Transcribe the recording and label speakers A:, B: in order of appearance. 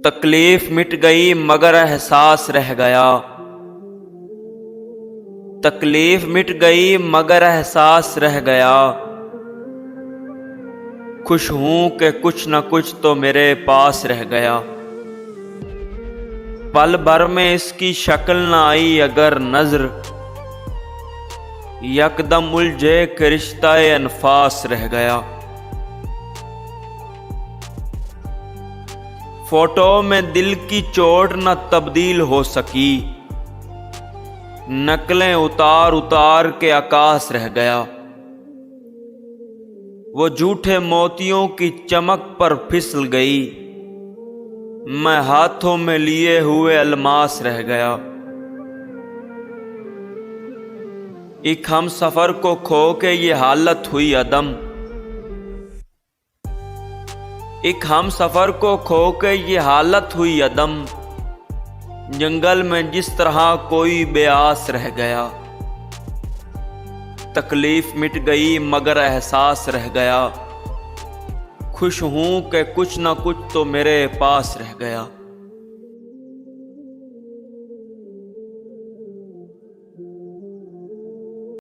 A: तकलीफ मिट गई मगर एहसास रह गया। तकलीफ मिट गई मगर एहसास रह गया। खुश हूं कि कुछ न कुछ तो मेरे पास रह गया। पल भर में इसकी शक्ल न आई अगर नजर, यकदम उलझे कि रिश्ता अनफास रह गया। फोटो में दिल की चोट न तब्दील हो सकी, नकलें उतार उतार के आकाश रह गया। वो झूठे मोतियों की चमक पर फिसल गई, मैं हाथों में लिए हुए अलमास रह गया। एक हम सफर को खो के ये हालत हुई अदम, एक हम सफर को खो के ये हालत हुई अदम। जंगल में जिस तरह कोई बेआस रह गया। तकलीफ मिट गई मगर एहसास रह गया। खुश हूं कि कुछ न कुछ तो मेरे पास रह गया।